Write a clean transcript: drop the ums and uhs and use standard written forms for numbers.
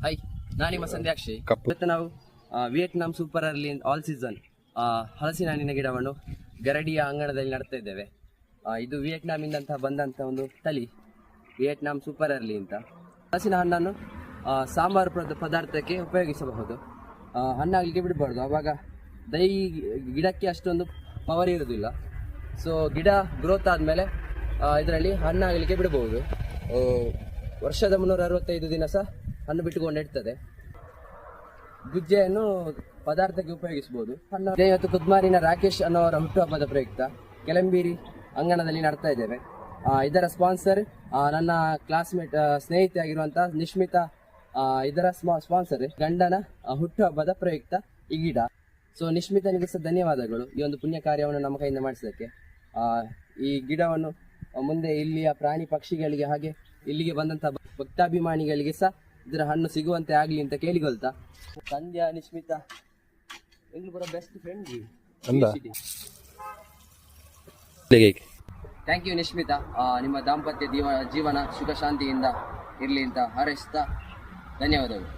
Hi, ನಾನು ನಿಮ್ಮ ಸಂಧ್ಯಾಕ್ಷಿ. ಇವತ್ತು ನಾವು Vietnam super early all season ಹಲಸಿನ ಹಣ್ಣಿನ ಗಿಡವನ್ನು ಗರಡಿಯ ಅಂಗಣದಲ್ಲಿ ನಡ್ತಾ ಇದ್ದೇವೆ. ಇದು ವಿಯೆಟ್ನಾಮಿಂದ ಬಂದಂಥ ಒಂದು ತಳಿ ವಿಯೆಟ್ನಾಂ ಸೂಪರ್ ಅರ್ಲಿ ಅಂತ. ಹಲಸಿನ ಹಣ್ಣನ್ನು ಸಾಂಬಾರು ಪದಾರ್ಥಕ್ಕೆ ಉಪಯೋಗಿಸಬಹುದು. ಹಣ್ಣಾಗಲಿಕ್ಕೆ ಬಿಡಬಾರ್ದು, ಆವಾಗ ಗಿಡಕ್ಕೆ ಅಷ್ಟೊಂದು ಪವರ್ ಇರೋದಿಲ್ಲ. ಸೊ ಗಿಡ ಗ್ರೋತ್ ಆದಮೇಲೆ ಇದರಲ್ಲಿ ಹಣ್ಣಾಗಲಿಕ್ಕೆ ಬಿಡಬಹುದು. ವರ್ಷದ 365 ದಿನ ಸಹ ಹಣ್ಣು ಬಿಟ್ಟುಕೊಂಡು ಇರ್ತದೆ. ಗುಜ್ಜೆಯನ್ನು ಪದಾರ್ಥಕ್ಕೆ ಉಪಯೋಗಿಸಬಹುದು. ಇವತ್ತು ಕುದ್ಮಾರಿನ ರಾಕೇಶ್ ಅನ್ನೋರ ಹುಟ್ಟುಹಬ್ಬದ ಪ್ರಯುಕ್ತ ಕೆಲಂಬೀರಿ ಅಂಗಣದಲ್ಲಿ ನಡ್ತಾ ಇದ್ದೇವೆ. ಇದರ ಸ್ಪಾನ್ಸರ್ ನನ್ನ ಕ್ಲಾಸ್ಮೇಟ್ ಸ್ನೇಹಿತೆ ಆಗಿರುವಂಥ ನಿಶ್ಮಿತಾ. ಇದರ ಸ್ಪಾನ್ಸರ್ ಗಂಡನ ಹುಟ್ಟುಹಬ್ಬದ ಪ್ರಯುಕ್ತ ಈ ಗಿಡ. ಸೊ ನಿಶ್ಮಿತನಿಗೆ ಸಹ ಧನ್ಯವಾದಗಳು ಈ ಒಂದು ಪುಣ್ಯ ಕಾರ್ಯವನ್ನು ನಮ್ಮ ಕೈಯಿಂದ ಮಾಡಿಸೋದಕ್ಕೆ. ಈ ಗಿಡವನ್ನು ಮುಂದೆ ಇಲ್ಲಿಯ ಪ್ರಾಣಿ ಪಕ್ಷಿಗಳಿಗೆ ಹಾಗೆ ಇಲ್ಲಿಗೆ ಬಂದಂಥ ಭಕ್ತಾಭಿಮಾನಿಗಳಿಗೆ ಸಹ ಇದರ ಹಣ್ಣು ಸಿಗುವಂತೆ ಆಗಲಿ ಅಂತ ಕೇಳಿಕೊಳ್ತಾ, ಸಂಧ್ಯಾ ನಿಶ್ಮಿತಾ ಎಂಗ್ಳು best friend. Thank you Nishmitha. ನಿಮ್ಮ ದಾಂಪತ್ಯ ಜೀವನ ಸುಖ ಶಾಂತಿಯಿಂದ ಇರಲಿ ಅಂತ ಹಾರೈಸ್ತಾ ಧನ್ಯವಾದಗಳು.